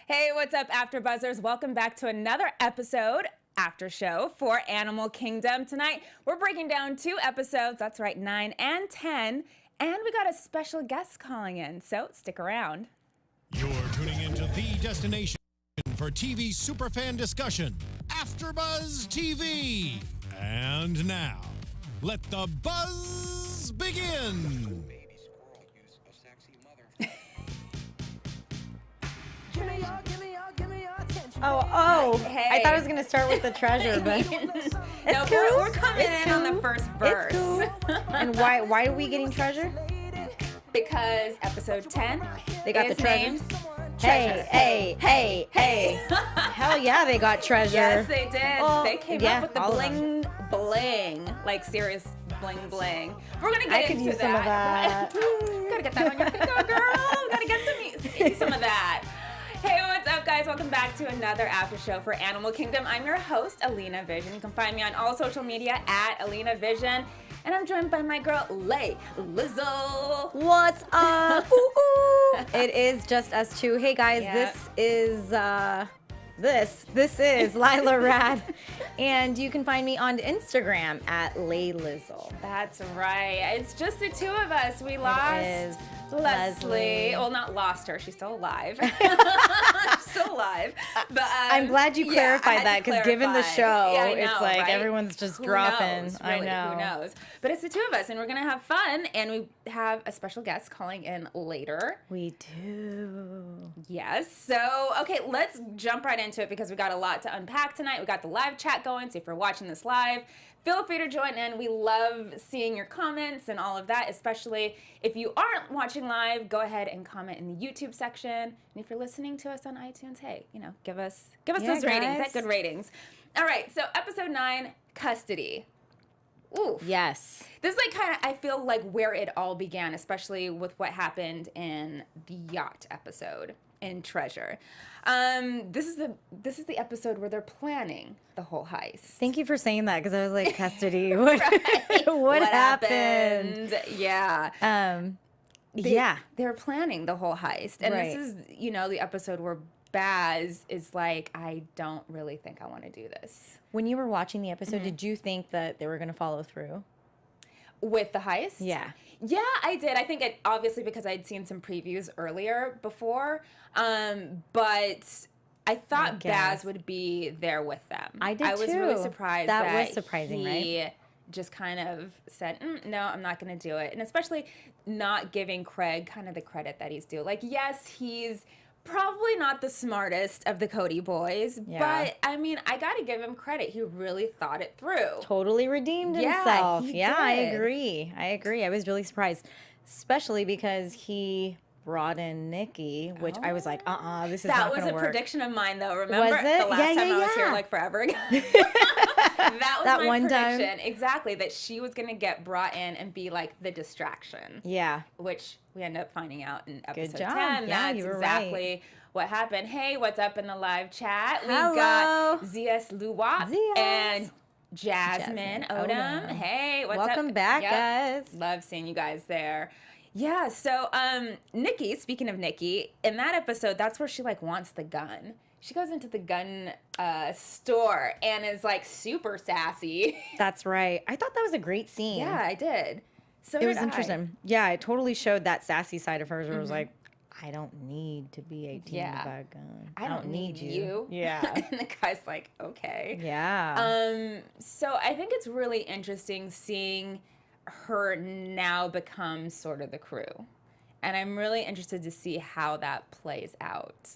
Hey, what's up, AfterBuzzers? Welcome back to another episode, After Show for Animal Kingdom. Tonight, we're breaking down 2 episodes, that's right, 9 and 10, and we got a special guest calling in, so stick around. You're tuning into the destination for TV superfan discussion, AfterBuzz TV. And now, let the buzz begin. Hey. I thought I was going to start with the treasure, but no, cool. we're coming in on the first verse. It's cool. And why are we getting treasure? Because episode 10 They got is the treasure. named Hey, hey, hey, hey. Hell yeah, they got treasure. Yes, they did. Well, They came yeah, up with the all of them. bling bling, like serious bling bling. We're gonna get I could into use some of that. Gotta get that on your finger, girl. Gotta get some of that. Hey, what's up, guys? Welcome back to another after show for Animal Kingdom. I'm your host, Alina Vision. You can find me on all social media at Alina Vision. And I'm joined by my girl, Layla. What's up? Ooh, ooh. It is just us two. Hey guys, Yeah. this is Layla Raad, and you can find me on Instagram at Laylizzle. That's right. It's just the 2 of us. We lost is Leslie. Well, not lost her. She's still alive. Still alive. But I'm glad you clarified I that, had to because given the clarify. show, Yeah, I it's know, like right? everyone's just Who dropping. knows, I really? know. Who knows? But it's the 2 of us, and we're going to have fun, and we have a special guest calling in later. We do. Yes. So, okay, let's jump right into it because we got a lot to unpack tonight. We got the live chat going, so if you're watching this live, feel free to join in. We love seeing your comments and all of that, especially if you aren't watching live, go ahead and comment in the YouTube section. And if you're listening to us on iTunes, hey, give us those ratings. guys. That's good ratings. All right, so episode 9, custody. Ooh. Yes. This is like kind of, I feel like, where it all began, especially with what happened in the yacht episode in Treasure. This is the episode where they're planning the whole heist. Thank you for saying that, because I was like, custody. What, Right. what happened? Yeah. Yeah. They're planning the whole heist. And Right. this is, the episode where Baz is like, I don't really think I want to do this. When you were watching the episode, did you think that they were going to follow through? With the heist? Yeah. Yeah, I did. I think it, obviously because I'd seen some previews earlier before, but I thought Baz would be there with them. I did I was really too. surprised That was that surprising, he right? just kind of said, no, I'm not going to do it. And especially not giving Craig kind of the credit that he's due. Like, yes, he's probably not the smartest of the Cody boys, Yeah. but I mean, I got to give him credit. He really thought it through. Totally redeemed Yeah, himself. he Yeah, I did. agree. I was really surprised, especially because he brought in Nikki, which I was like, this is That not was going to a work. prediction of mine, though. Remember Was it? the last Yeah, time yeah, I was here, yeah. like forever ago? That was That my one time. prediction. Exactly, that she was going to get brought in and be like the distraction. Yeah. Which we end up finding out in episode job. 10. Yeah, That's you were exactly what happened. Hey, what's up in the live chat? We Hello. got Zias Luwap Zias. and Jasmine Odom. Odom. Hey, what's up? Welcome back, Yep. guys. Love seeing you guys there. Yeah, so Nikki, speaking of Nikki, in that episode, that's where she like wants the gun. She goes into the gun store and is like super sassy. That's right. I thought that was a great scene. Yeah, I did. So It was did I. interesting. Yeah, it totally showed that sassy side of hers where it was like, I don't need to be 18 Yeah. to buy a gun. I don't need you. Yeah. And the guy's like, okay. Yeah. So I think it's really interesting seeing her now become sort of the crew. And I'm really interested to see how that plays out.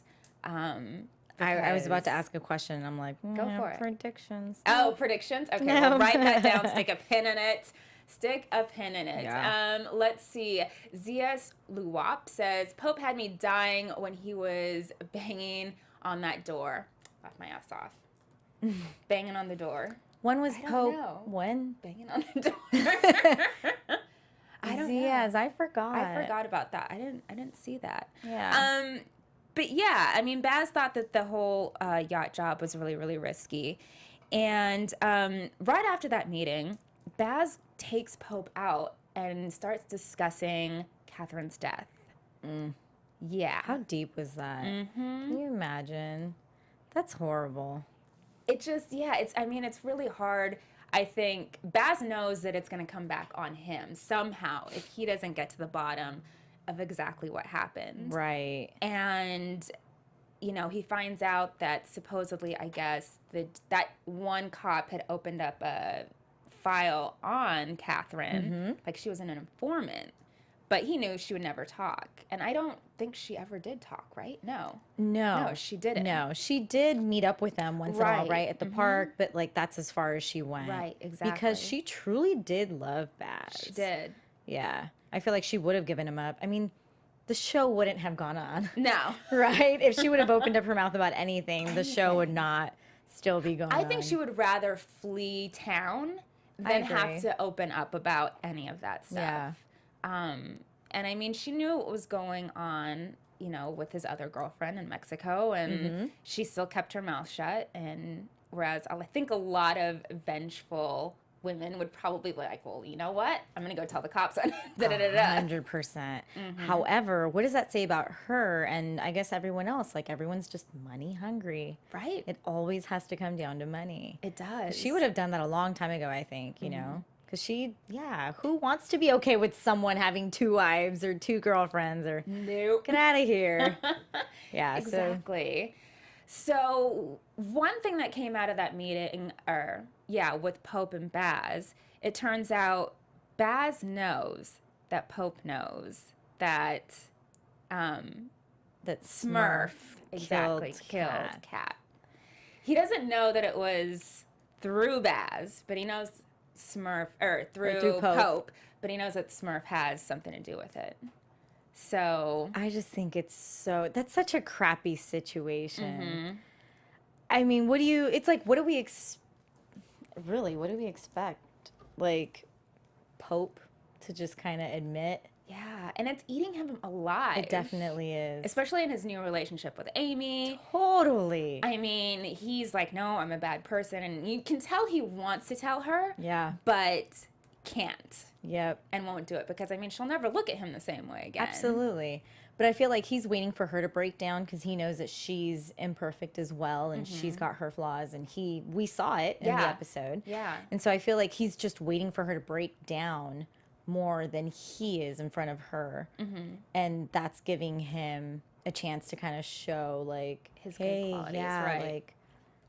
I was about to ask a question. I'm like, Go for it. predictions. Oh, predictions? Okay, No. well, write that down. Stick a pin in it. Stick a pin in it. Yeah. Let's see. Zias Luwap says, Pope had me dying when he was banging on that door. Laugh my ass off. Banging on the door. When was I don't Pope? know. When? Banging on the door. I don't know. Yes, I forgot. I forgot about that. I didn't see that. Yeah. But yeah, I mean, Baz thought that the whole yacht job was really, really risky. And right after that meeting, Baz takes Pope out and starts discussing Catherine's death. Yeah. How deep was that? Can you imagine? That's horrible. It just, it's really hard. I think Baz knows that it's going to come back on him somehow if he doesn't get to the bottom of exactly what happened. Right. And, he finds out that supposedly, I guess, that one cop had opened up a file on Catherine, like she was an informant. But he knew she would never talk. And I don't think she ever did talk, right? No. No, she didn't. No, she did meet up with them once in a while, right? At the park, but like that's as far as she went. Right, exactly. Because she truly did love Baz. She did. Yeah. I feel like she would have given him up. I mean, the show wouldn't have gone on. No. Right? If she would have opened up her mouth about anything, the show would not still be going on. I think she would rather flee town than have to open up about any of that stuff. Yeah. And I mean, she knew what was going on, with his other girlfriend in Mexico, and she still kept her mouth shut. And whereas I think a lot of vengeful women would probably be like, well, you know what? I'm going to go tell the cops on 100%. However, what does that say about her and I guess everyone else? Like, everyone's just money hungry. Right. It always has to come down to money. It does. She would have done that a long time ago, I think, you know? Because who wants to be okay with someone having 2 wives or 2 girlfriends or nope. Get out of here. Yeah, exactly. So one thing that came out of that meeting, with Pope and Baz, it turns out Baz knows that Pope knows that that Smurf exactly killed Cat. He doesn't know that it was through Baz, but he knows Smurf, or through Pope, but he knows that Smurf has something to do with it. So I just think that's such a crappy situation. I mean, what do we expect? Like, Pope to just kind of admit? Yeah, and it's eating him alive. It definitely is. Especially in his new relationship with Amy. Totally. I mean, he's like, no, I'm a bad person. And you can tell he wants to tell her. Yeah. But can't. Yep. And won't do it because, I mean, she'll never look at him the same way again. Absolutely. But I feel like he's waiting for her to break down because he knows that she's imperfect as well and she's got her flaws and we saw it in the episode. Yeah. And so I feel like he's just waiting for her to break down more than he is in front of her. And that's giving him a chance to kind of show like his good qualities, right. like,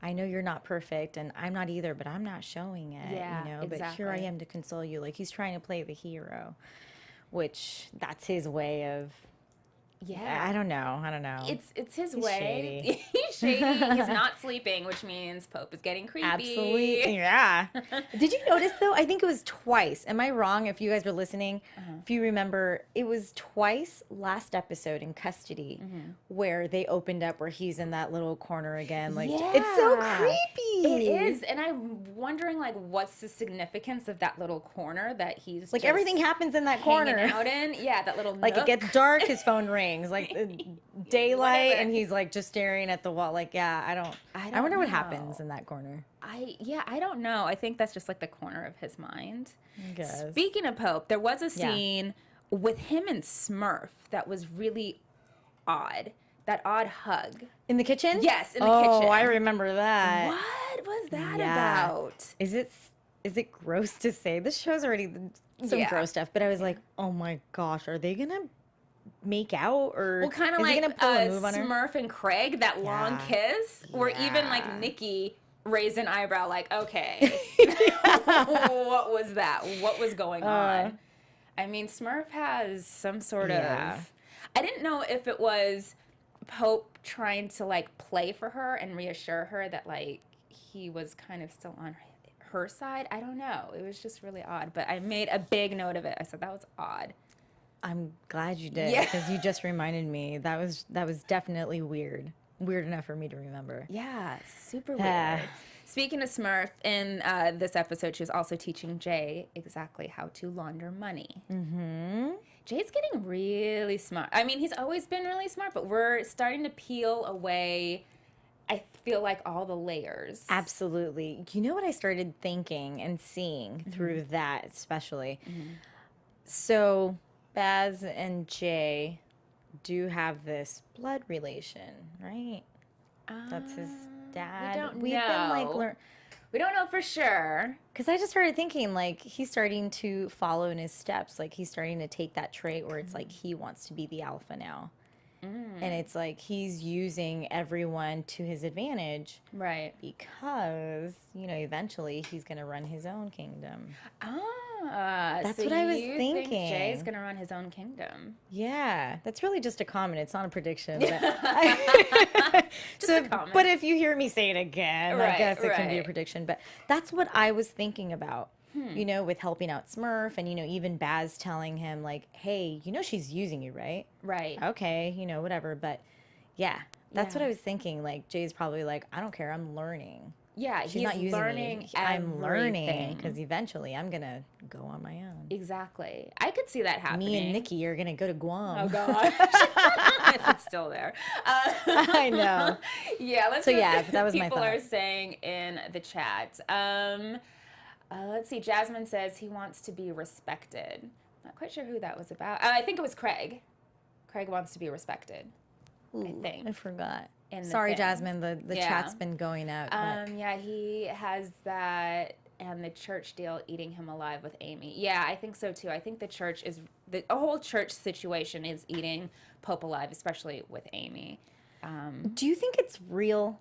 I know you're not perfect and I'm not either, but I'm not showing it, exactly. But here I am to console you. Like, he's trying to play the hero, which that's his way of, I don't know. It's his He's way. shady. He's shady. He's not sleeping, which means Pope is getting creepy. Absolutely. Yeah. Did you notice, though? I think it was twice. Am I wrong? If you guys were listening, if you remember, it was twice last episode in Custody where they opened up where he's in that little corner again. Like, it's so creepy. It is. And I'm wondering, like, what's the significance of that little corner that he's like, just everything happens in that corner. hanging out in. Yeah, that little like, nook. it gets dark, his phone rings. Like, daylight, and he's, like, just staring at the wall. Like, I wonder what happens in that corner. I don't know. I think that's just like the corner of his mind. I guess. Speaking of Pope, there was a scene with him and Smurf that was really odd. That odd hug. In the kitchen? Yes, in the kitchen. Oh, I remember that. What was that about? Is it gross to say? This show's already some gross stuff, but I was like, oh my gosh, are they gonna make out or well, kind of like Smurf and Craig, that long kiss, or even like Nikki raised an eyebrow, like, okay, what was that? What was going on? I mean, Smurf has some sort of. I didn't know if it was Pope trying to like play for her and reassure her that like he was kind of still on her side. I don't know. It was just really odd, but I made a big note of it. I said that was odd. I'm glad you did because you just reminded me that was definitely weird enough for me to remember. Yeah, super weird. Speaking of Smurf, in this episode, she was also teaching Jay exactly how to launder money. Jay's getting really smart. I mean, he's always been really smart, but we're starting to peel away, I feel like, all the layers. Absolutely. You know what I started thinking and seeing through that especially? So Baz and Jay do have this blood relation, right? That's his dad. We don't know. We don't know for sure. Because I just started thinking, like, he's starting to follow in his steps. Like, he's starting to take that trait where it's like he wants to be the alpha now. And it's like he's using everyone to his advantage. Right. Because, you know, eventually he's going to run his own kingdom. That's what I was Think thinking. Jay's going to run his own kingdom. Yeah. That's really just a comment. It's not a prediction. But Just a comment. But if you hear me say it again, I Right, guess it can be a right. prediction. But that's what I was thinking about. You know, with helping out Smurf and, you know, even Baz telling him, like, hey, you know, she's using you, right? Right. Okay, you know, whatever. But yeah, that's what Yeah. I was thinking. Like, Jay's probably like, I don't care. I'm learning. Yeah, She's he's not using learning me. I'm learning everything. because eventually I'm going to go on my own. Exactly. I could see that happening. Me and Nikki are going to go to Guam. Oh, God. If it's still there. I know. Yeah, let's So, see what yeah, but that was my people thought. are saying in the chat. Let's see. Jasmine says he wants to be respected. Not quite sure who that was about. I think it was Craig. Craig wants to be respected, I think. I forgot. in the Sorry, thing. Jasmine. The Yeah. chat's been going out. But Yeah, he has that and the church deal eating him alive with Amy. Yeah, I think so too. I think the church is the whole church situation is eating Pope alive, especially withAmy. do you think it's real?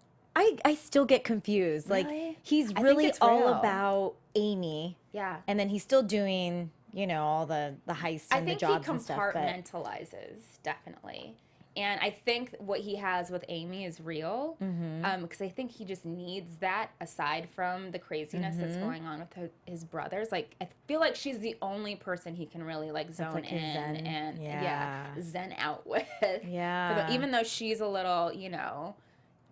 I still get confused. Like, Really? he's I think really it's all real. about Amy. Yeah. And then he's still doing, you know, all the heists I and the think he jobs and stuff. But compartmentalizes, definitely. And I think what he has with Amy is real, because I think he just needs that aside from the craziness that's going on with his brothers. Like, I feel like she's the only person he can really like zone like his in zen. and Yeah. zen out with. Yeah. Even though she's a little, you know,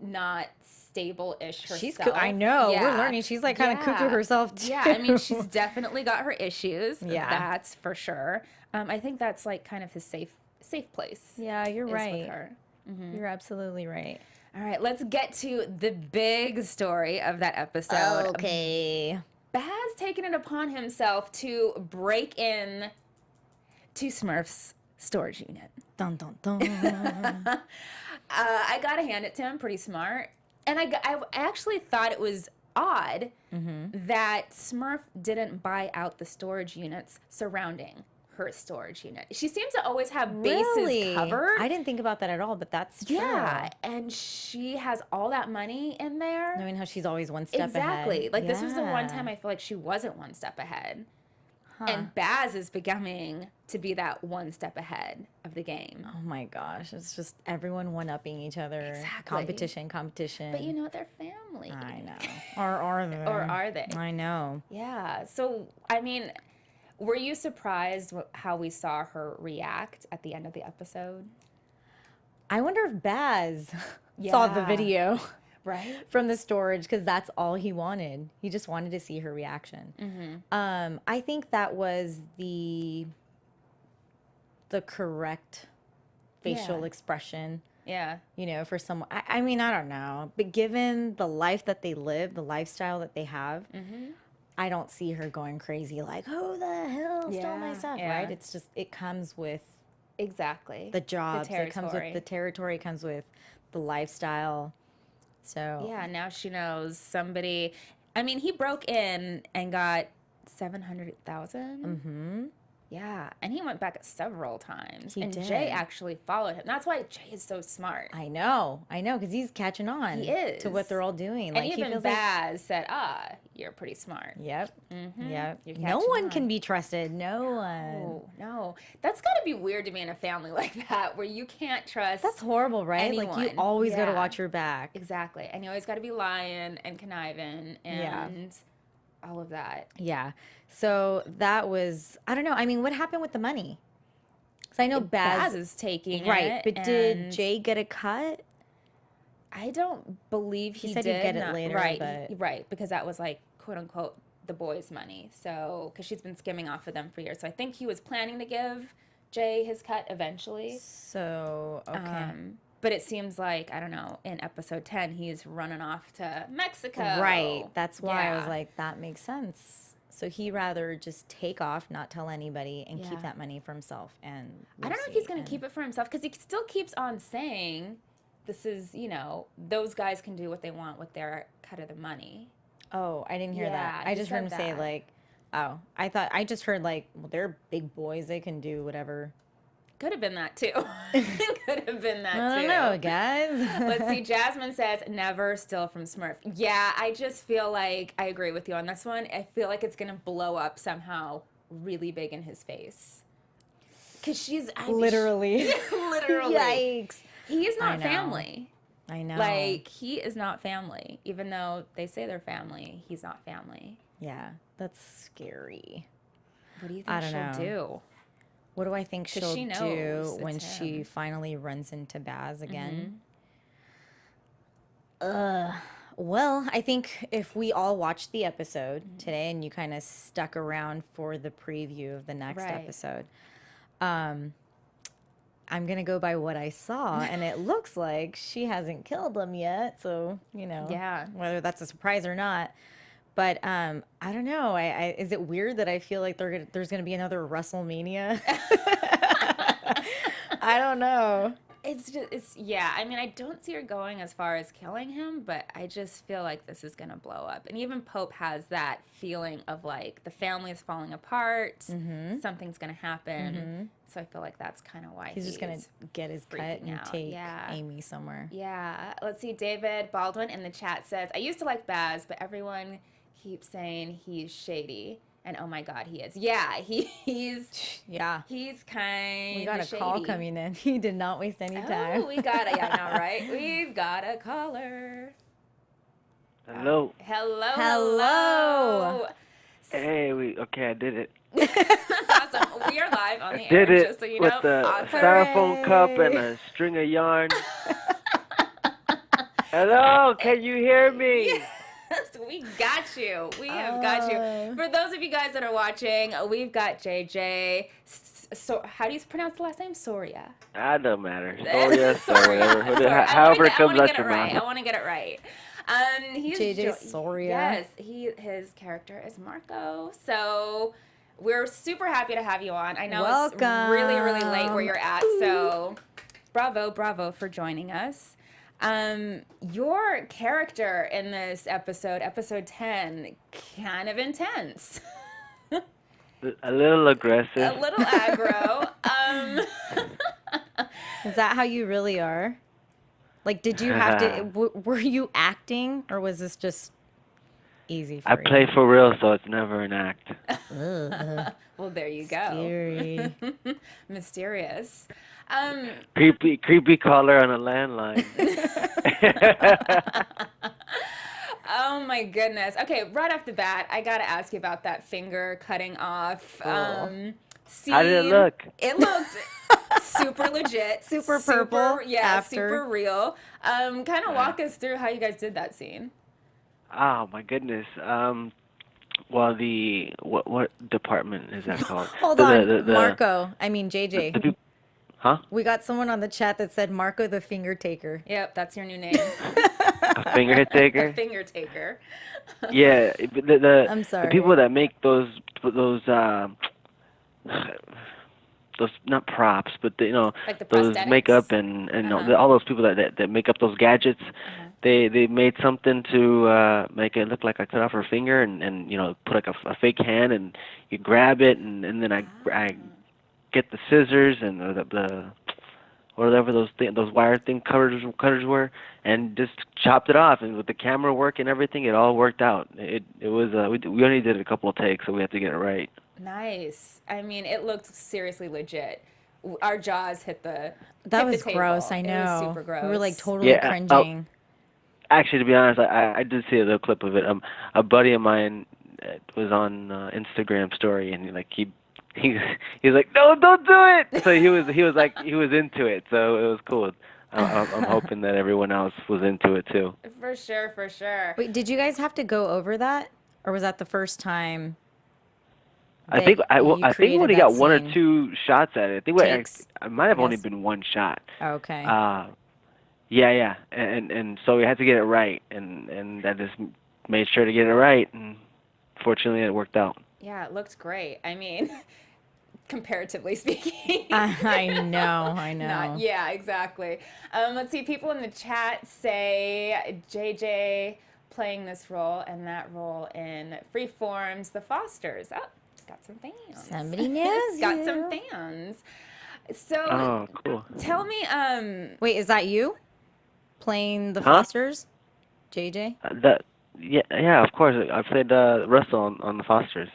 not stable-ish herself. she's I know. Yeah. We're learning. She's like kind of cuckoo herself too. Yeah, I mean, she's definitely got her issues. Yeah. That's for sure. I think that's like kind of his safe place. Yeah, you're is right. With her. You're absolutely right. All right, let's get to the big story of that episode. Okay. Baz taking it upon himself to break in to Smurf's storage unit. Dun dun dun. I gotta hand it to him, pretty smart. And I actually thought it was odd that Smurf didn't buy out the storage units surrounding her storage unit. She seems to always have bases Really? covered. I didn't think about that at all, but that's true. Yeah, and she has all that money in there. Knowing how she's always one step Exactly. ahead. Like, this was the one Yeah. time I feel like she wasn't one step ahead. And Baz is becoming to be that one step ahead of the game. Oh my gosh, it's just everyone one-upping each other. Exactly. Competition. But you know, they're family. I know. Or are they? Or are they? I know. Yeah. So, I mean, were you surprised how we saw her react at the end of the episode? I wonder if Baz saw the Yeah. video Right? from the storage because that's all he wanted. He just wanted to see her reaction. I think that was the correct facial Yeah. expression. Yeah. You know, for someone, I mean, I don't know, but given the life that they live, the lifestyle that they have, I don't see her going crazy like, who the hell stole my Yeah, stuff, yeah. right? It's just, it comes with Exactly. the jobs, it comes territory. with the territory, it comes with the lifestyle. So, Yeah, now she knows somebody. I mean, he broke in and got 700,000. mm-hmm. Yeah, and he went back several times. He and did. Jay actually followed him. That's why Jay is so smart. I know, because he's catching on He is. to what they're all doing. And Like, he even feels Baz said, you're pretty smart. yep, yep. You're No catching one on. can be trusted. No one. Oh, no. That's got to be weird to be in a family like that where you can't trust. That's horrible, right? Like, you anyone. always got to Yeah. watch your back. Exactly. And you always got to be lying and conniving and all of that. Yeah. So that was, I don't know. I mean, what happened with the money? Because I know Baz Baz, is taking right. it. But did and Jay get a cut? I don't believe he said he'd did. get it later, Right. but- Right. Because that was like, quote unquote, the boys' money. So, because she's been skimming off of them for years. So I think he was planning to give Jay his cut eventually. So, okay. But it seems like, I don't know, in episode 10, he's running off to Mexico. Right. That's why I was Yeah. like, that makes sense. So he rather just take off, not tell anybody, and Yeah. keep that money for himself and I don't know if he's going to keep it for himself because he still keeps on saying this is, you know, those guys can do what they want with their cut of the money. Oh, I didn't hear that. Yeah, I he just heard him said say that. like, oh, I just heard like, well, they're big boys. They can do whatever. Could have been that too. Could have been that too. I don't know, guys. Let's see. Jasmine says, never steal from Smurf. Yeah, I just feel like I agree with you on this one. I feel like it's going to blow up somehow really big in his face. Because Literally. literally. Yikes. He is I not know. family. I know. Like, he is not family. Even though they say they're family, he's not family. Yeah, that's scary. What do you I think don't she'll know. do? What do I think 'Cause she'll she do knows when it's she him. finally runs into Baz again? Mm-hmm. Well, I think if we all watched the episode today and you kind of stuck around for the preview of the next Right. episode, I'm going to go by what I saw, and it looks like she hasn't killed him yet. So, you know, Yeah. whether that's a surprise or not. But I don't know. Is it weird that I feel like there's going to be another WrestleMania? I don't know. Yeah, I mean, I don't see her going as far as killing him, but I just feel like this is going to blow up. And even Pope has that feeling of like the family is falling apart, something's going to happen. So I feel like that's kind of why He's just going to get his cut freaking and out. take Yeah. Amy somewhere. Yeah, let's see. David Baldwin in the chat says, I used to like Baz, but everyone keeps saying he's shady. And oh my God, he is. Yeah, he's Yeah. kind of We got a call coming in. He did not waste any time. Oh, we got it. Yeah, I know, right? We've got a caller. Hello. Hello. Hello. Hey, I did it. That's awesome. We are live on the air, Did it just so you with know. the Awesome. styrofoam cup and a string of yarn. Hello, can you hear me? Yes, we got you. We have got you. For those of you guys that are watching, we've got JJ. So, how do you pronounce the last name? Soria. That don't matter. Soria, so whatever. Sorry, However it I comes wanna out get your it right. mouth. I want to get it right. He's JJ Soria. Yes, his character is Marco. So we're super happy to have you on. I know it's really, really late where you're at. So bravo for joining us. Your character in this episode 10, kind of intense. A little aggressive. A little aggro. Is that how you really are? Like, did you have to, were you acting, or was this just easy for I you? play for real, so it's never an act. Well, there you go. Scary. Mysterious. Creepy caller on a landline. Oh my goodness. Okay, right off the bat, I gotta ask you about that finger cutting off. Scene. How did it look? It looked super legit, Super purple yeah, after. super real. Kind of walk us through how you guys did that scene. Oh my goodness. Well, the what department is that called? Hold The- on, the- the- Marco. I mean, JJ. the peop- Huh? We got someone on the chat that said Marco the finger taker. Yep, that's your new name. A finger taker? Finger taker. Yeah, I'm sorry. The people that make those not props, but Like the those prosthetics? makeup and all those people that make up those gadgets. They made something to make it look like I cut off her finger and put like a fake hand, and you grab it and then I get the scissors and the whatever those wire cutters were, and just chopped it off. And with the camera work and everything, it all worked out. It was we only did a couple of takes, so we had to get it right. Nice. I mean, it looked seriously legit. Our jaws hit the That hit was the table. gross, I know. It was super gross. We were like totally Yeah, cringing. Actually, to be honest, I did see a little clip of it. A buddy of mine was on Instagram story, and he's like, no, don't do it. So he was into it. So it was cool. I'm hoping that everyone else was into it too. For sure, for sure. Wait, did you guys have to go over that, or was that the first time? I think I you think we created only that got one or scene? two shots at it. I think Takes, I might have I only guess. been one shot. Okay. Yeah, and so we had to get it right, and I just made sure to get it right, and fortunately it worked out. Yeah, it looked great. I mean, comparatively speaking. I know. Yeah, exactly. Let's see. People in the chat say JJ playing this role and that role in Freeform's The Fosters. Oh, got some fans. Somebody knows Got you. some fans. So Oh, cool. tell me, Wait, is that you playing the Huh? Fosters, JJ? Yeah, of course. I played Russell on the Fosters.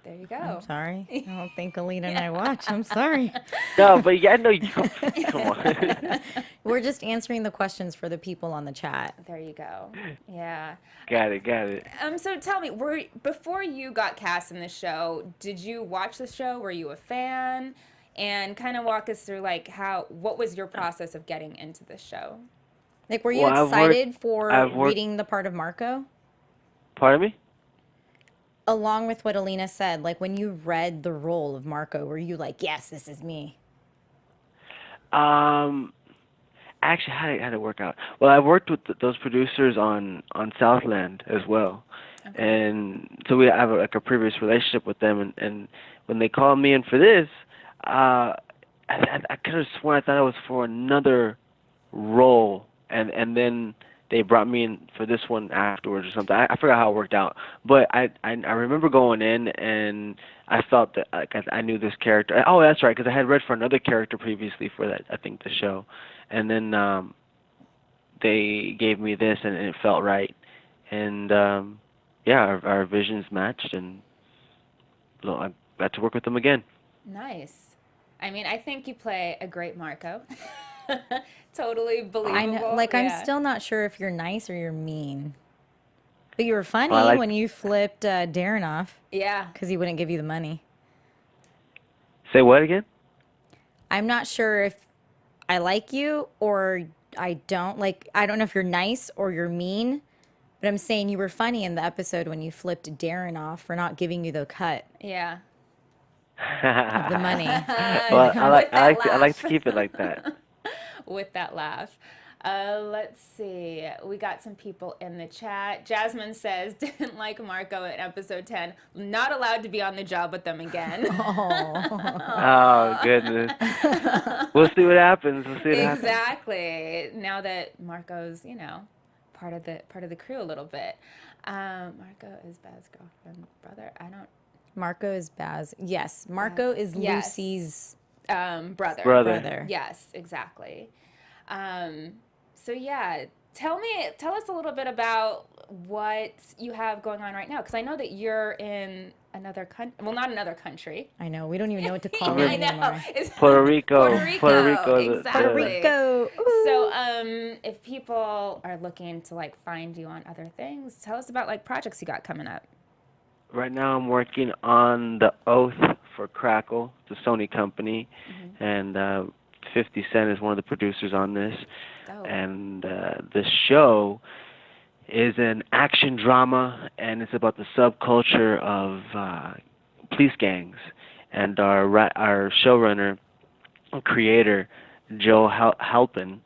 there you go. I'm sorry. I don't think Alina and I watch. I'm sorry. No, but yeah, no, you come on. We're just answering the questions for the people on the chat. There you go. Yeah. Got it. So tell me, before you got cast in the show, did you watch the show? Were you a fan? And kind of walk us through like what was your process of getting into the show? Like, were you Well, excited for I've worked- reading the part of Marco? Pardon me? Along with what Alina said, like when you read the role of Marco, were you like, yes, this is me? Actually, how did it work out? Well, I worked with those producers on Southland as well, and so we have a previous relationship with them. And when they called me in for this, I could have sworn I thought it was for another role, and then they brought me in for this one afterwards or something. I forgot how it worked out, but I remember going in and I felt that I knew this character. Oh, that's right, because I had read for another character previously for that, I think, the show, and then they gave me this and it felt right, and yeah, our visions matched, and I got to work with them again. Nice. I mean, I think you play a great Marco. Totally believable. I know, like, Yeah. I'm still not sure if you're nice or you're mean. But you were funny Well, when you flipped Darren off Yeah. because he wouldn't give you the money. Say what again? I'm not sure if I like you or I don't. Like, I don't know if you're nice or you're mean. But I'm saying you were funny in the episode when you flipped Darren off for not giving you the cut Yeah. of the money. Well, I like to keep it like that. With that laugh. Let's see. We got some people in the chat. Jasmine says, didn't like Marco in episode 10. Not allowed to be on the job with them again. Oh, goodness. We'll see what happens. Exactly. Now that Marco's, part of the crew a little bit. Marco is Baz's girlfriend, brother. Marco is Baz. Yes, Marco is Yes. Lucy's Brother. brother. Yes, exactly. So yeah, tell us a little bit about what you have going on right now, because I know that you're in another country. Well, not another country. I know. We don't even know what to call I it know. anymore. It's Puerto Rico. Exactly. Puerto Rico. Ooh. So, if people are looking to find you on other things, tell us about projects you got coming up. Right now I'm working on The Oath for Crackle, the Sony company, and 50 Cent is one of the producers on this. Oh. And the show is an action drama, and it's about the subculture of police gangs. And our showrunner, creator, Joe Halpin,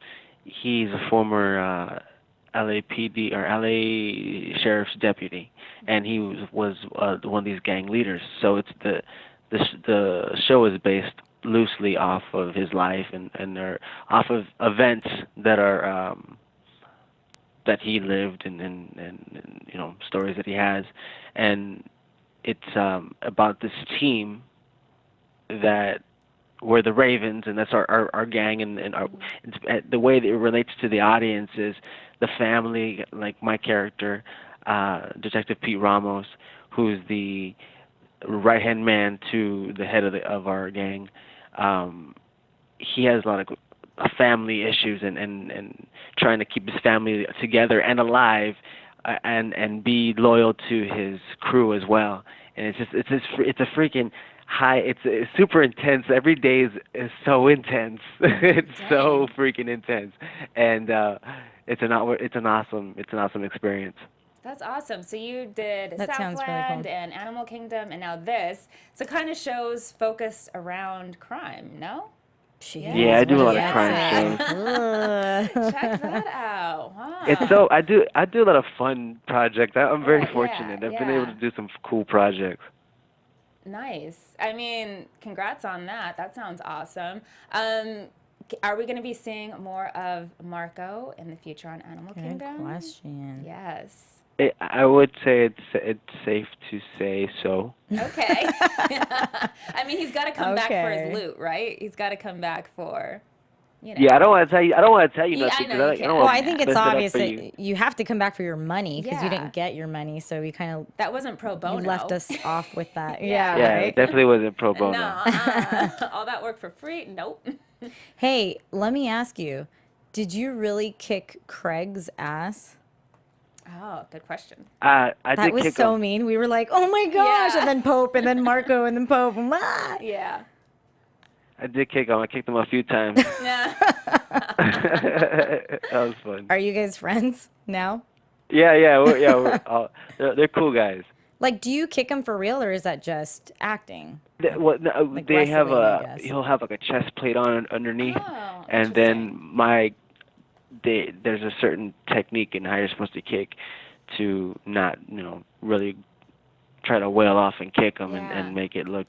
he's a former LAPD or LA Sheriff's deputy, and he was one of these gang leaders. So it's the show is based loosely off of his life and they're off of events that are that he lived and stories that he has, and it's about this team that we're the Ravens, and that's our gang, and the way that it relates to the audience is the family, like my character, Detective Pete Ramos, who's the right-hand man to the head of our gang. He has a lot of family issues and trying to keep his family together and alive, and be loyal to his crew as well. And it's a freaking high. It's super intense. Every day is so intense. It's so freaking intense, and it's an awesome experience. That's awesome. So you did That sounds really Southland cool. and Animal Kingdom, and now this. So kind of shows focused around crime, no? Yeah, I do a lot of Yes. crime shows. Check that out. Wow. I do a lot of fun projects. I'm very Yeah, fortunate. I've been yeah. able to do some cool projects. Nice. I mean, congrats on that. That sounds awesome. Are we going to be seeing more of Marco in the future on Animal Good Kingdom? question. Yes. I would say it's safe to say so. Okay. I mean, he's got to come back for Okay. his loot, right? He's got to come back for, Yeah, I don't want to tell you. I don't want to tell you Yeah, nothing. I know you I can't. don't Well, wanna I think it's mess it up obvious for that you. you have to come back for your money because you Yeah. didn't get your money, so you kind of That wasn't pro bono. left us off with that. Yeah. Yeah, right? it definitely wasn't pro bono. No, all that work for free? Nope. Hey, let me ask you, did you really kick Craig's ass? Oh, good question. I That did was kick so him. mean. We were like, oh my gosh, Yeah. and then Pope, and then Marco, and then Pope. Ah. Yeah. I did kick him. I kicked him a few times. Yeah. That was fun. Are you guys friends now? Yeah. We're all, they're cool guys. Like, do you kick him for real, or is that just acting? They Like have wrestling, I guess. he'll have like a chest plate on underneath, Oh, and then there's a certain technique in how you're supposed to kick to not really try to wail off and kick them Yeah. and make it look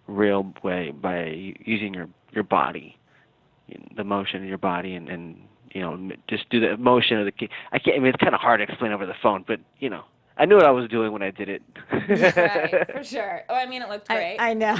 real by using your body, the motion of your body and just do the motion of the kick. I mean it's kind of hard to explain over the phone, but I knew what I was doing when I did it. Right, for sure. Oh, I mean, it looked great. I know.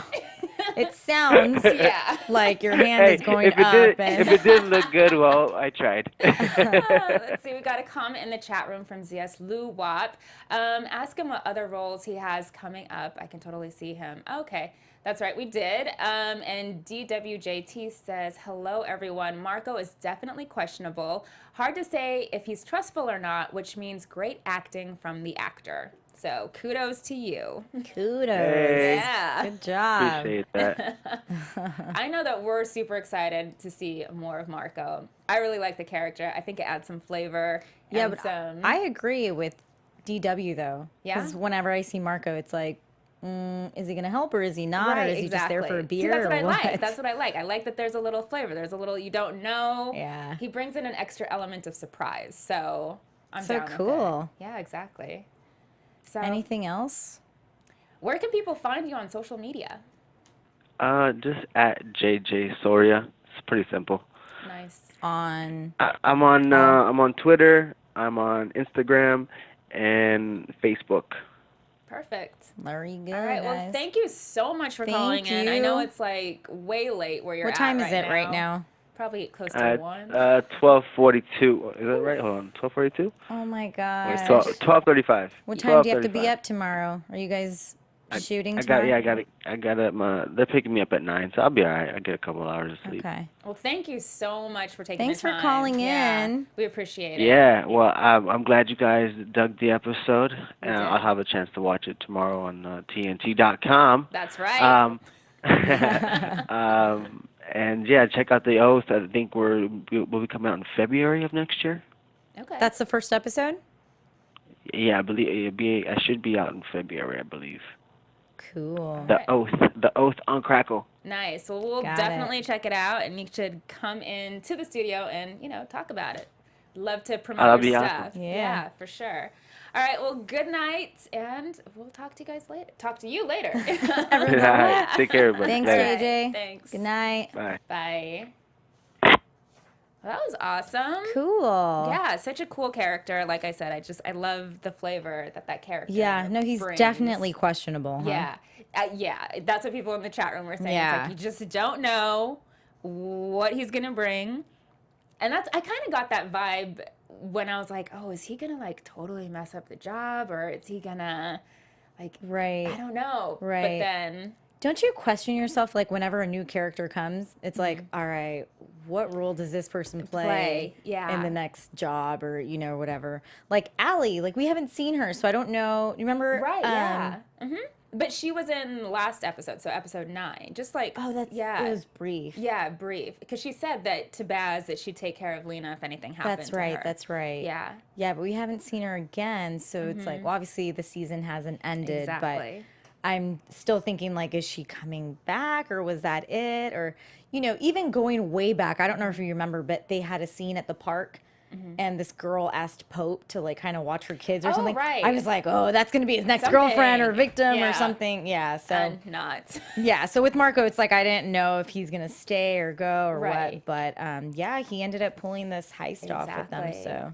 It sounds Yeah. like your hand is going if up. if it didn't look good, well, I tried. Let's see, we got a comment in the chat room from ZS Lou Wap. Ask him what other roles he has coming up. I can totally see him. Okay, that's right, we did. And DWJT says, hello everyone. Marco is definitely questionable. Hard to say if he's trustful or not, which means great acting from the actor. So kudos to you. Kudos. Hey. Yeah. Good job. Appreciate that. I know that we're super excited to see more of Marco. I really like the character. I think it adds some flavor. Yeah, and but some... I agree with DW though. Yeah? Because whenever I see Marco, it's like, is he gonna help or is he not, or Right, is he just there for a exactly. beer See, that's or what I what? like. That's what I like. I like that there's a little flavor. There's a little you don't know. Yeah. He brings in an extra element of surprise. So I'm So down with cool. it. Yeah, exactly. So Anything else? where can people find you on social media? Just at JJ Soria. It's pretty simple. Nice. On I'm on Twitter. I'm on Instagram and Facebook. Perfect. Very good. All right. Well, guys. thank you so much for Thank calling in. I know you. it's like way late where you're What at time is right it now. right now? Probably close to 1. 12:42. Is that right? Hold on. 12:42. Oh my Wait, gosh. 12:35. What time do you have to be 12:35. up tomorrow? Are you guys shooting I tomorrow? got it. They're picking me up at 9, so I'll be all right. I get a couple hours of sleep. Okay. Well, thank you so much for taking Thanks the for time. calling Yeah, in. we appreciate it. Yeah, well, I'm glad you guys dug the episode, and did. I'll have a chance to watch it tomorrow on TNT.com. That's right. And yeah, check out The Oath. I think we'll be coming out in February of next year. Okay. That's the first episode? Yeah, I believe I should be out in February, I believe. Cool. The Oath on Crackle. nice. Well, we'll Got definitely it. check it out, and you should come into the studio and talk about it. Love to promote that'd your be stuff. awesome. Yeah. For sure. All right. Well, good night, and we'll talk to you guys later. Talk to you later. All right, take care, everybody. Thanks, Later. JJ. Thanks. Good night. Bye. Bye. Well, that was awesome. Cool. Yeah, such a cool character. Like I said, I love the flavor that character. Yeah, no, he's brings. definitely questionable. Huh? Yeah, yeah. That's what people in the chat room were saying. Yeah. It's like you just don't know what he's gonna bring, and I kind of got that vibe when I was like, oh, is he gonna like totally mess up the job, or is he gonna like? Right. I don't know. Right. But then. Don't you question yourself, like, whenever a new character comes, it's like, all right, what role does this person play Yeah. in the next job or, whatever. Like, Allie, like, we haven't seen her, so I don't know. You remember? Right, yeah. But she was in last episode, so episode 9. Just like, Oh, it was brief. Yeah, brief. Because she said that to Baz that she'd take care of Lena if anything happened That's to right, her. that's right. Yeah. Yeah, but we haven't seen her again, so it's like, well, obviously the season hasn't ended, Exactly. but I'm still thinking, like, is she coming back, or was that it? Or, even going way back, I don't know if you remember, but they had a scene at the park and this girl asked Pope to like kind of watch her kids or Oh, something. right. I was like, oh, that's gonna be his next Something. girlfriend or victim Yeah. or something. Yeah. So And not. yeah. So with Marco, it's like I didn't know if he's gonna stay or go or Right. what. But yeah, he ended up pulling this heist off with them. Exactly. So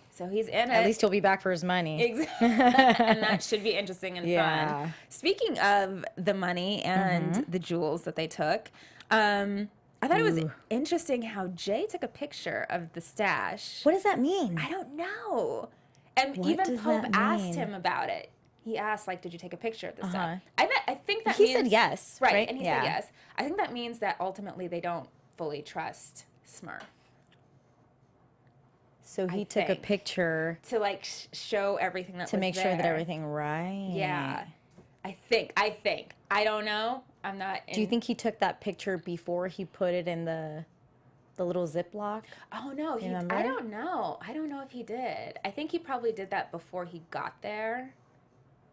So he's in it. at least he'll be back for his money. Exactly. And that should be interesting and Yeah. fun. Speaking of the money and the jewels that they took, I thought it was interesting how Jay took a picture of the stash. What does that mean? I don't know. And What even does Pope that asked mean? him about it. He asked, like, did you take a picture of the Uh-huh. stuff? I think that He means... said yes, right? And he Yeah. said yes. I think that means that ultimately they don't fully trust Smurf. So he I took a think. picture To, like, show everything that to was make sure that there. everything right. Yeah. I think. I don't know. I'm not... Do you think he took that picture before he put it in the little Ziploc? Oh, no. Remember? I don't know. I don't know if he did. I think he probably did that before he got there.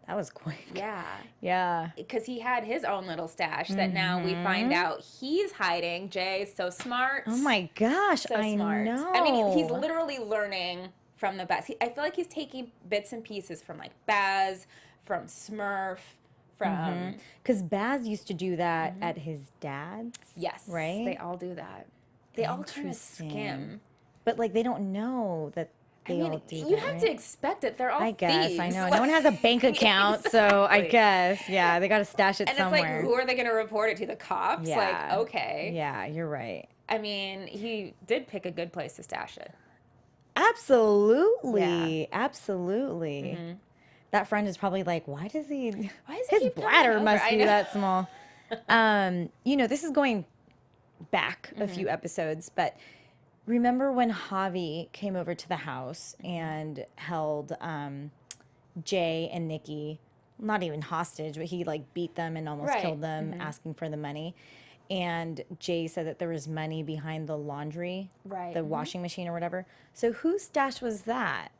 That was quick. Yeah. Yeah. Because he had his own little stash that now we find out he's hiding. Jay's so smart. Oh my gosh, So I smart. know. I mean, he's literally learning from the best. I feel like he's taking bits and pieces from like Baz, from Smurf, from... Because Baz used to do that at his dad's. Yes. Right? They all do that. They all kind of Interesting. skim. But like they don't know that I they all mean, do you that, have right? to expect it. They're all I guess. thieves. I know. No one has a bank account, so I Exactly. guess. Yeah, they got to stash it And somewhere. it's like, who are they going to report it to? The cops? Yeah. Like, okay. Yeah, you're right. I mean, he did pick a good place to stash it. Absolutely. Absolutely. Mm-hmm. That friend is probably like, why does he Why does he his keep coming bladder over? must I be know. that small. You know, this is going back a few episodes, but remember when Javi came over to the house and held Jay and Nikki, not even hostage, but he like beat them and almost Right. killed them asking for the money. And Jay said that there was money behind the laundry, Right. the washing machine or whatever. So whose stash was that?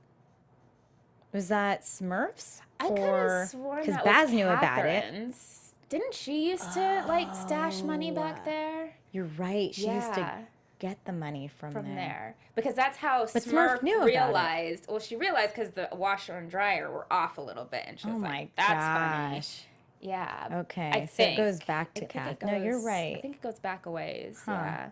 Was that Smurf's? I could Or- have sworn 'cause that Baz was knew about it. Catherine's. Didn't she used to like stash money back there? You're right. She used to Yeah. get the money from There. Because that's how But Smurf Smurf knew about it. realized. Well, she realized because the washer and dryer were off a little bit. And she Oh was my like, that's funny. gosh. Yeah. Okay, I so it think. goes back I to think Kath. it No, you're goes- right. I think it goes back a ways. Yeah.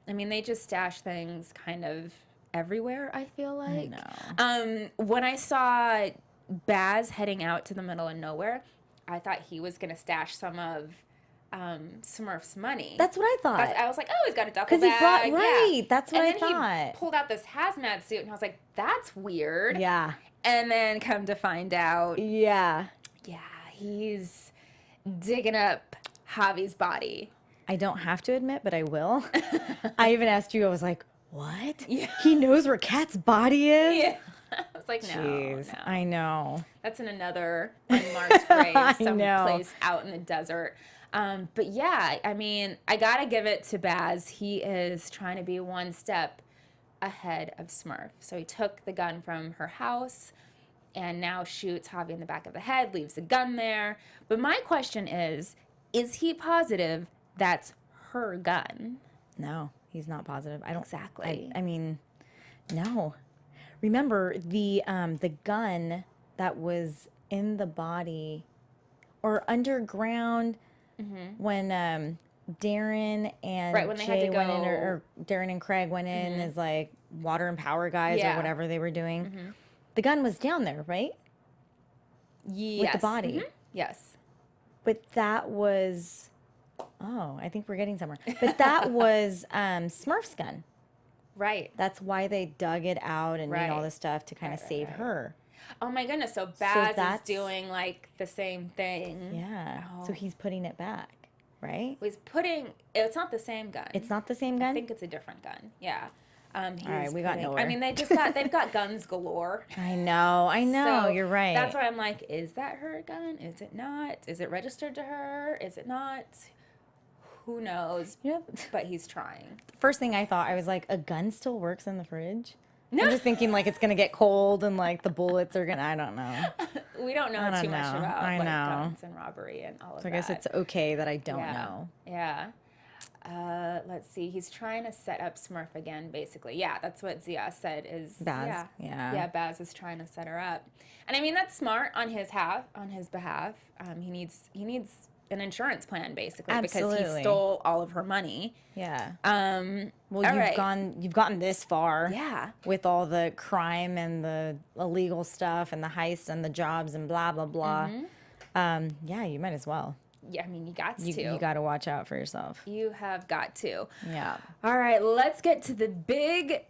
I mean, they just stash things kind of everywhere, I feel like. know. When I saw Baz heading out to the middle of nowhere, I thought he was going to stash some of Smurf's money. That's what I thought. I was like, oh, he's got a duffel 'Cause he bag. brought- right, Yeah. that's what and I then thought. He pulled out this hazmat suit, and I was like, that's weird. Yeah. And then come to find out, Yeah. yeah, he's digging up Javi's body. I don't have to admit, but I will. I even asked you, I was like, what? Yeah. He knows where Kat's body is? Yeah. I was like, no, Jeez, no. I know. That's in another unmarked grave, I know. someplace out in the desert. But yeah, I mean, I gotta give it to Baz. He is trying to be one step ahead of Smurf. So he took the gun from her house and now shoots Javi in the back of the head, leaves the gun there. But my question is he positive that's her gun? No, he's not positive. I don't Exactly. I mean, no. Remember the gun that was in the body or underground when Darren and Right, when they had Jay to went in, go- or Darren and Craig went in as like water and power guys Yeah. or whatever they were doing. The gun was down there, right? Yes. body. Yes. But that was, oh, I think we're getting somewhere. But that was Smurf's gun. Right. That's why they dug it out and all Right. this stuff to kind of Right, save right. her. Oh my goodness. So Baz is that's- doing like the same thing. Yeah. Oh. So he's putting it back, right? He's putting, it's not the same gun. It's not the same I gun? think it's a different gun. Yeah. He's right, we got putting- nowhere. I mean, they've got guns galore. I know, So you're right. That's why I'm like, is that her gun? Is it not? Is it registered to her? Is it not? Who knows? You know, But he's trying. first thing I thought, I was like, a gun still works in the fridge? No. I'm just thinking like it's going to get cold and like the bullets are going to, I don't know. We don't know I don't too much know. about I like know. guns and robbery and all of So I that. guess it's okay that I don't yeah. know. Yeah. Let's see. He's trying to set up Smurf again, basically. Yeah, that's what Zia said. Is Baz, yeah. Baz is trying to set her up, and I mean that's smart on his behalf. He needs an insurance plan basically because he stole all of her money. Yeah. Well, you've gotten this far. Yeah. With all the crime and the illegal stuff and the heists and the jobs and blah blah blah. Yeah, you might as well. Yeah, I mean, you got to. You got to watch out for yourself. You have got to. Yeah. All right, let's get to the big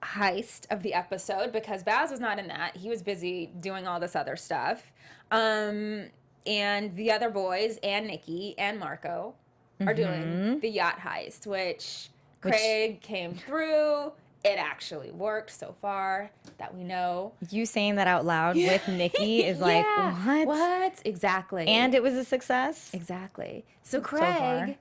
heist of the episode because Baz was not in that. He was busy doing all this other stuff. And the other boys and Nikki and Marco are doing the yacht heist, which Craig came through. It actually worked so far that we know. You saying that out loud with Nikki is like, what? What? Exactly. And it was a success? Exactly. So Craig,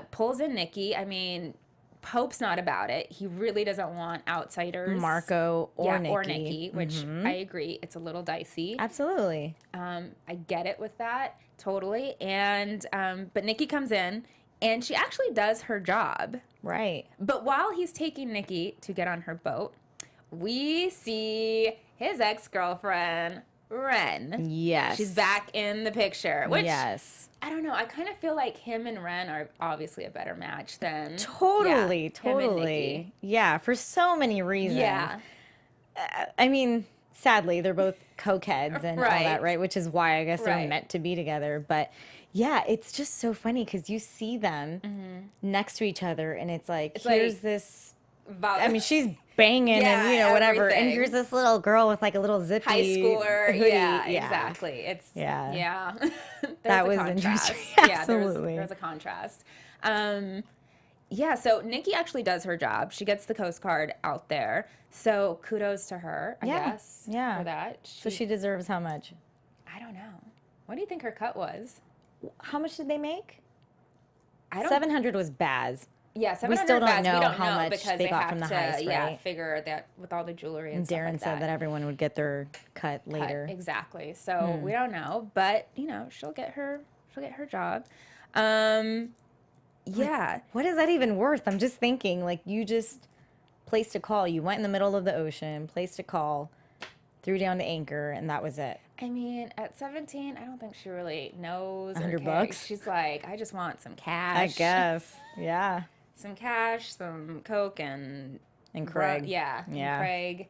pulls in Nikki. I mean, Pope's not about it. He really doesn't want outsiders. Marco or Nikki. Or Nikki, which I agree. It's a little dicey. Absolutely. I get it with that. Totally. And, but Nikki comes in. And she actually does her job. Right. But while he's taking Nikki to get on her boat, we see his ex-girlfriend, Ren. Yes. She's back in the picture. Which, yes. I don't know. I kind of feel like him and Ren are obviously a better match than... Totally. him and Nikki. Yeah, for so many reasons. Yeah. I mean, sadly, they're both cokeheads and all that, right? Which is why I guess they're meant to be together. But... yeah, it's just so funny because you see them next to each other, and it's like, here's this. I mean, she's banging and whatever, and here's this little girl with like a little zippy high schooler. hoodie. Yeah, exactly. It's that was interesting. Absolutely, there's a contrast. So Nikki actually does her job. She gets the Coast Guard out there. So kudos to her, I guess. Yeah, for that. So she deserves how much? I don't know. What do you think her cut was? How much did they make? I don't. 700 was Baz. Yeah, 700 we still don't Baz. know We don't how know much because they got from the heist, right? Yeah, figure that with all the jewelry and stuff Darren like said that everyone would get their cut later. Exactly. So we don't know, but she'll get her job. Yeah. What is that even worth? I'm just thinking, like, you just placed a call. You went in the middle of the ocean, placed a call, threw down the anchor, and that was it. I mean, at 17, I don't think she really knows. $100? She's like, I just want some cash. I guess. Yeah. Some cash, some Coke, and Craig. And Craig.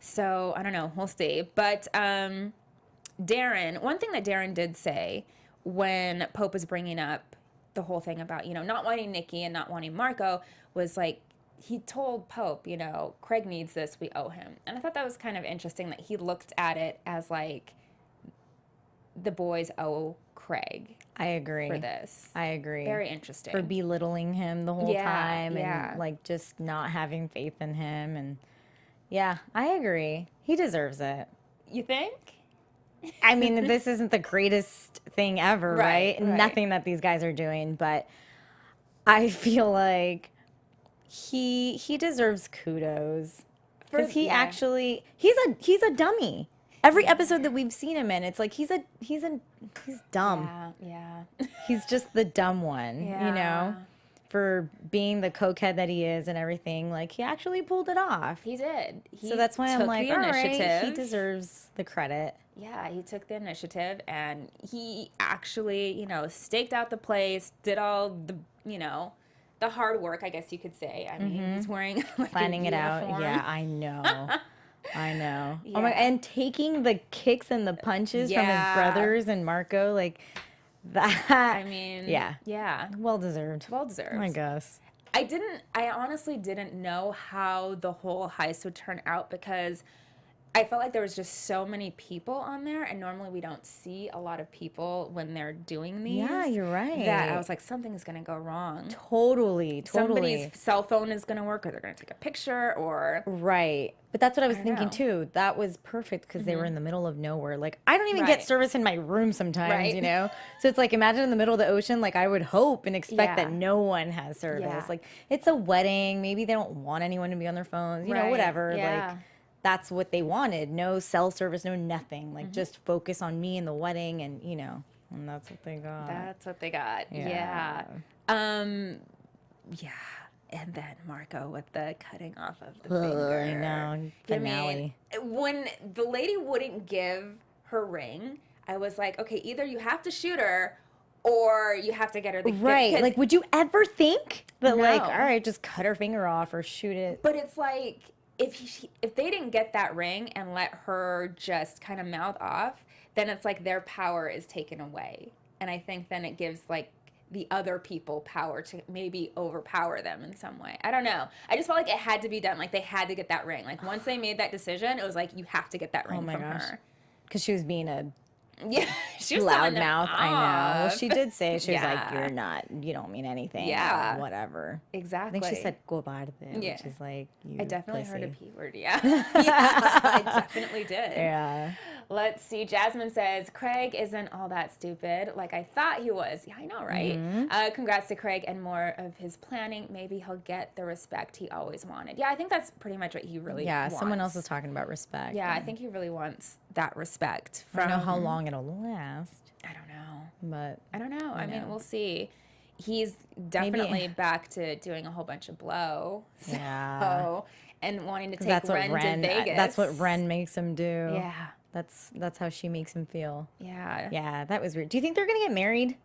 So, I don't know. We'll see. But Darren, one thing that Darren did say when Pope was bringing up the whole thing about, not wanting Nikki and not wanting Marco was like, he told Pope, Craig needs this, we owe him. And I thought that was kind of interesting that he looked at it as like the boys owe Craig. I agree. For this. I agree. Very interesting. For belittling him the whole time and like just not having faith in him. And yeah, I agree. He deserves it. You think? I mean, this isn't the greatest thing ever, right? Nothing that these guys are doing, but I feel like he deserves kudos because he actually he's a dummy. Every episode that we've seen him in, it's like he's dumb. Yeah. He's just the dumb one, for being the cokehead that he is and everything. Like, he actually pulled it off. He did. So that's why I'm like, all right, he deserves the credit. Yeah, he took the initiative and he actually, staked out the place, did all the, the hard work, I guess you could say. I mean, he's wearing like planning a it out. uniform. Yeah, I know. I know. Yeah. Oh my! And taking the kicks and the punches from his brothers and Marco, like that. I mean, yeah, well deserved. Well deserved. I guess. I honestly didn't know how the whole heist would turn out because I felt like there was just so many people on there, and normally we don't see a lot of people when they're doing these. Yeah, you're right. That I was like, something's going to go wrong. Totally. Somebody's cell phone is going to work, or they're going to take a picture, or... Right. But that's what I was thinking, too. That was perfect, because they were in the middle of nowhere. Like, I don't even get service in my room sometimes, So it's like, imagine in the middle of the ocean, like, I would hope and expect that no one has service. Yeah. Like, it's a wedding. Maybe they don't want anyone to be on their phones. You know, whatever. Yeah. Like... that's what they wanted. No cell service, no nothing. Like, just focus on me and the wedding and, and that's what they got. That's what they got. Yeah. Yeah. And then Marco with the cutting off of the Ugh, finger. I know. Finale. I mean, when the lady wouldn't give her ring, I was like, okay, either you have to shoot her or you have to get her the Right. gift. Like, would you ever think that, like, No. all right, just cut her finger off or shoot it? But it's like, if they didn't get that ring and let her just kind of mouth off, then it's like their power is taken away. And I think then it gives, like, the other people power to maybe overpower them in some way. I don't know. I just felt like it had to be done. Like, they had to get that ring. Like, once they made that decision, it was like, you have to get that ring from her. Because she was being a Yeah, she was telling them loudmouth. I know. Well, off. she did say, she was like, Yeah. you don't mean anything. Yeah. Or whatever. Exactly. I think she said goodbye to them, Yeah. which is like, you I definitely heard a pussy. P word, yeah. Yeah, I definitely did. Yeah. Let's see. Jasmine says, Craig isn't all that stupid like I thought he was. Yeah, I know, right? Mm-hmm. Congrats to Craig and more of his planning. Maybe he'll get the respect he always wanted. Yeah, I think that's pretty much what he really Yeah, wants. someone else is talking about respect. Yeah, I think he really wants that respect I don't from... know how long it'll last, I don't know. but I don't know. I mean, know. we'll see. He's definitely back to doing a whole bunch of blow. Yeah. So, and wanting to take that's what Ren Ren. to Vegas. That's what Ren makes him do. Yeah. That's how she makes him feel. Yeah. Yeah, that was weird. Do you think they're gonna get married?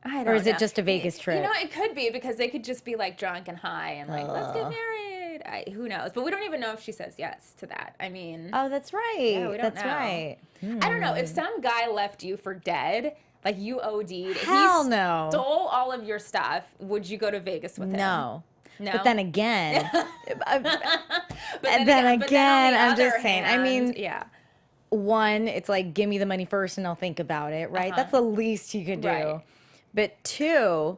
I don't Or is know. it just a Vegas trip? You know, it could be because they could just be like drunk and high and like, let's get married. Who knows? But we don't even know if she says yes to that. I mean, Oh, that's right. Yeah, we don't that's know. right. I don't know. If some guy left you for dead, like you OD'd, Hell he no. stole all of your stuff, would you go to Vegas with him? No. No. But then again, But then on again, the I'm just other saying, I hand, mean, yeah. one, it's like, give me the money first and I'll think about it, right? That's the least you could do. Right. But two,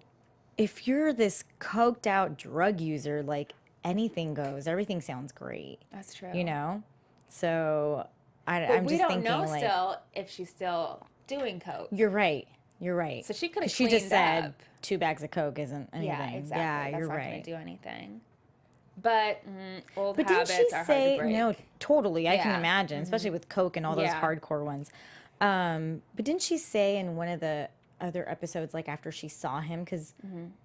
if you're this coked out drug user, like anything goes, everything sounds great, That's true. you know? So But I'm we just don't thinking, know like, still if she's still doing coke. you're right. You're right. So she could have 'Cause she just cleaned said up. 2 bags of Coke isn't anything. Yeah, exactly. Yeah, That's you're not right. going to do anything. But old But habits didn't she are say, hard to break. no, totally, I can Yeah. imagine, especially with Coke and all those Yeah. hardcore ones. But didn't she say in one of the other episodes, like after she saw him, because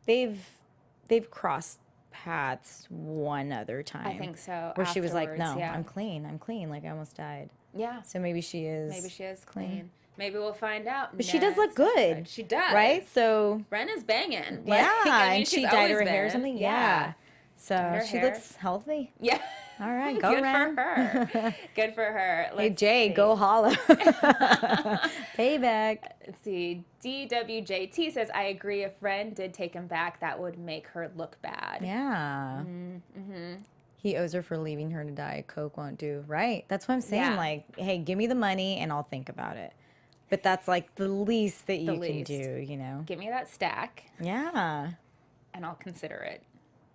they've crossed paths one other time. I think so. Where she was like, no, afterwards, yeah. I'm clean, like I almost died. Yeah. So maybe she is. Maybe she is clean. Maybe we'll find out. But she does look next good. episode. She does. Right? So, Ren is banging. yeah, I mean, and she she's dyed always her hair or been. something. Yeah. Yeah. So her she hair. looks healthy. Yeah. All right, go Good Ren. for her. Good for her. Hey Let's Jay, see. go holla. Payback. Let's see. DWJT says, I agree. If Ren did take him back, that would make her look bad. Yeah. He owes her for leaving her to die. Coke won't do. Right. That's what I'm saying. Yeah. Like, hey, give me the money and I'll think about it. But that's like the least that you least. can do, you know? Give me that stack Yeah. and I'll consider it.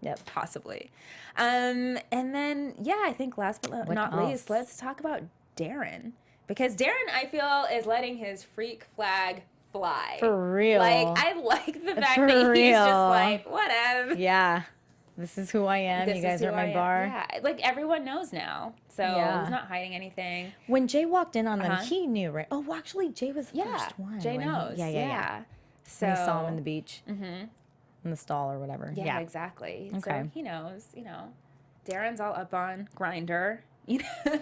Yep. Possibly. And then, yeah, I think last but What not least, else? let's talk about Darren. Because Darren, I feel, is letting his freak flag fly. For real. Like, I like the fact For that he's real. just like, whatever. Yeah. This is who I am. This You guys is are who at I my am. bar. Yeah, like everyone knows now. So Yeah. he's not hiding anything. When Jay walked in on them, Uh-huh. he knew, right? Oh, well, actually, Jay was the Yeah. first one. Jay when he- knows. Yeah. So When he saw him in the beach. In the stall or whatever. Yeah, Yeah. exactly. Okay. So he knows, you know. Darren's all up on Grinder, you know,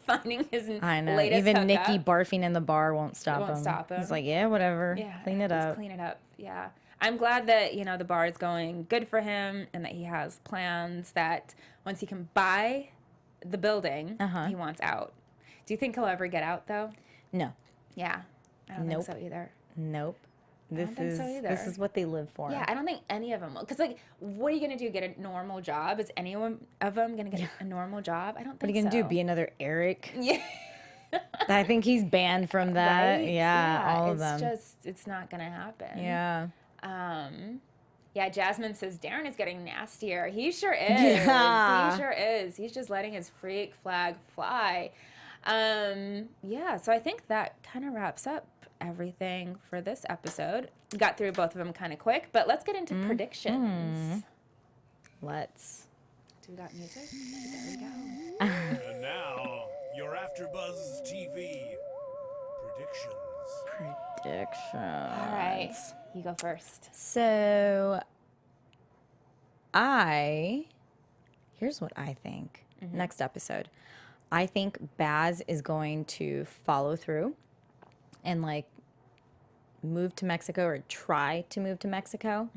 finding his I know. latest Even hookup. Nikki barfing in the bar won't stop Won't him. stop him. He's like, yeah, whatever. Yeah, Clean it let's up. Clean it up. Yeah. I'm glad that, you know, the bar is going good for him and that he has plans that once he can buy the building, he wants out. Do you think he'll ever get out, though? No. Yeah. I don't Nope. think so either. Nope. don't think so either. This is what they live for. Yeah, I don't think any of them will. Because, like, what are you going to do? Get a normal job? Is any one of them going to get a normal job? I don't think so. What are you gonna do? Be another Eric? Yeah. I think he's banned from that. Right? Yeah, all of it's them. it's not going to happen. Yeah. Yeah, Jasmine says Darren is getting nastier. He sure is. Yeah. He sure is. He's just letting his freak flag fly. Yeah, so I think that kind of wraps up everything for this episode. Got through both of them kind of quick, but let's get into predictions. Let's. Do we got music? There we go. And now, your AfterBuzz TV predictions. Prediction. All right. You go first. So, here's what I think. Next episode, I think Baz is going to follow through and like move to Mexico or try to move to Mexico.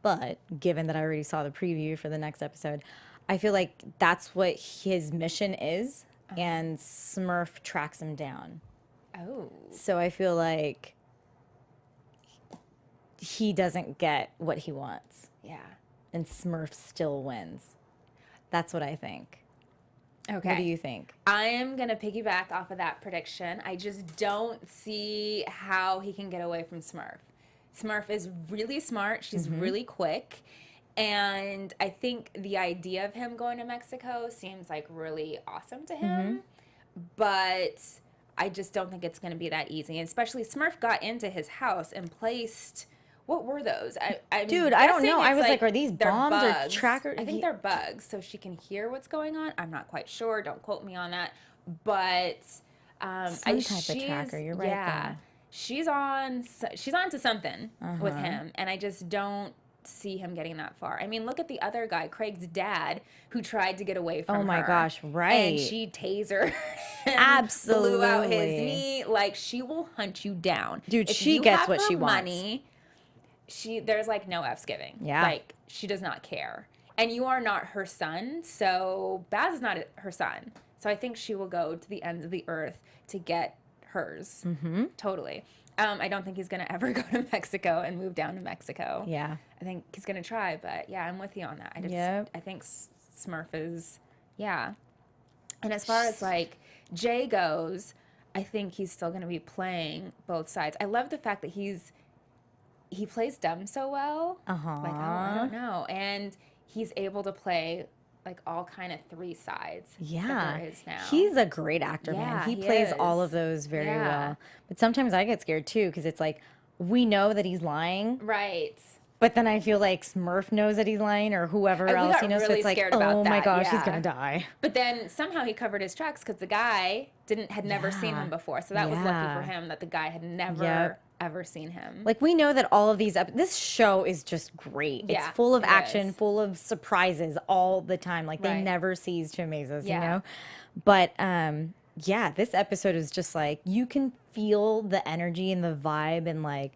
But given that I already saw the preview for the next episode, I feel like that's what his mission is, and Smurf tracks him down. Oh. So I feel like he doesn't get what he wants, Yeah. and Smurf still wins. That's what I think. Okay. What do you think? I am going to piggyback off of that prediction. I just don't see how he can get away from Smurf. Smurf is really smart. She's really quick. And I think the idea of him going to Mexico seems like really awesome to him. But I just don't think it's going to be that easy. And especially Smurf got into his house and placed... What were those? Dude, I don't know. I was like, are these they're bombs or bugs. trackers? I think they're bugs, so she can hear what's going on. I'm not quite sure. Don't quote me on that. But Some type of tracker. You're right. Yeah, she's on to something with him, and I just don't see him getting that far. I mean, look at the other guy, Craig's dad, who tried to get away from her. Oh my gosh, right. And she tasered him, Absolutely. blew out his knee. Like, she will hunt you down. Dude, If she you gets have what her she wants. money, there's like no F's giving. Yeah. Like, she does not care. And you are not her son, so Baz is not her son. So I think she will go to the ends of the earth to get hers. Totally. I don't think he's going to ever go to Mexico and move down to Mexico. Yeah. I think he's going to try, but yeah, I'm with you on that. I think Smurf is, yeah. And as far as like Jay goes, I think he's still going to be playing both sides. I love the fact that he plays dumb so well. Like, I don't know. And he's able to play like all kind of three sides Yeah. that there is now. He's a great actor, man. Yeah, He he plays is. all of those very Yeah. well. But sometimes I get scared too, because it's like, we know that he's lying, Right. but then I feel like Smurf knows that he's lying, or whoever We else got he knows. really so it's like, scared about oh my that, gosh, he's yeah. gonna die. But then somehow he covered his tracks because the guy had never seen Yeah. him before. So that was lucky Yeah. for him that the guy had never, Yep. ever seen him. Like, we know that all of these, this show is just great. Yeah, It's full of it action, is. full of surprises all the time. Like, they Right. never cease to amaze us, Yeah. you know? But, yeah, this episode is just like, you can feel the energy and the vibe, and like,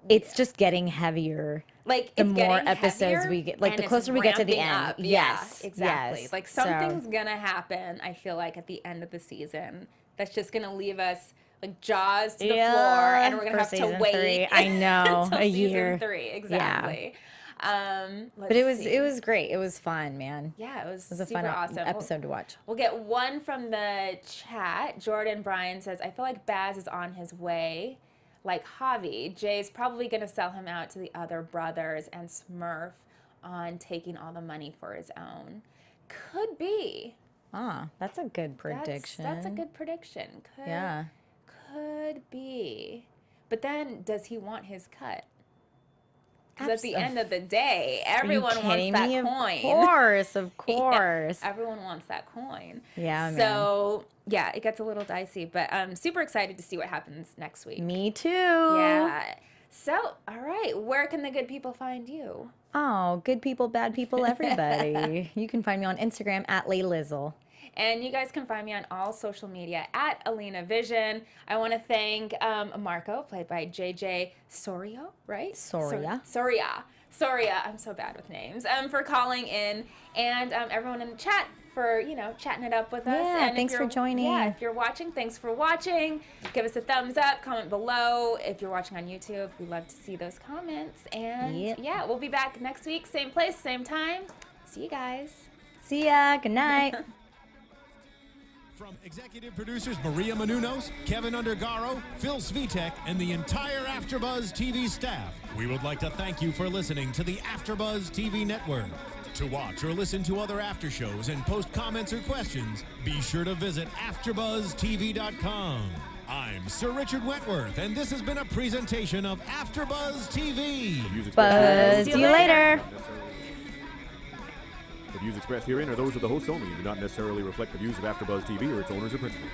it's just getting heavier. Like, The it's more getting episoend heavier, we get, like, and the it's closer we get to the ramping end. up. Yes, Yeah, exactly. yes. Like, So- something's gonna happen, I feel like, at the end of the season that's just gonna leave us like jaws to the floor, and we're gonna for have to season wait 3. I know, until a season year. 3. Exactly. But it was great. It was fun, man. Yeah, it was It was a super fun awesome. episode to watch. We'll get one from the chat. Jordan Bryan says, I feel like Baz is on his way. Like Javi, Jay's probably going to sell him out to the other brothers and Smurf on taking all the money for his own. Could be. That's a good prediction. That's a good prediction. Could be. But then, does he want his cut? Because at the end of the day, everyone wants that coin. Of course. Everyone wants that coin. Yeah, man. So, yeah, it gets a little dicey, but I'm super excited to see what happens next week. Me too. Yeah. So, all right, where can the good people find you? Oh, good people, bad people, everybody. You can find me on Instagram at Laylizzle. And you guys can find me on all social media at Alina Vision. I want to thank Marco, played by JJ Soria, right? Soria. Soria. I'm so bad with names. For calling in, and everyone in the chat for, chatting it up with us. Yeah, and thanks for joining. Yeah, if you're watching, thanks for watching. Give us a thumbs up, comment below. If you're watching on YouTube, we love to see those comments. And yeah, we'll be back next week, same place, same time. See you guys. See ya. Good night. From executive producers Maria Menounos, Kevin Undergaro, Phil Svitek, and the entire AfterBuzz TV staff, we would like to thank you for listening to the AfterBuzz TV network. To watch or listen to other after shows and post comments or questions, be sure to visit AfterBuzzTV.com. I'm Sir Richard Wentworth, and this has been a presentation of AfterBuzz TV. Buzz you later. The views expressed herein are those of the hosts only and do not necessarily reflect the views of AfterBuzz TV or its owners or principals.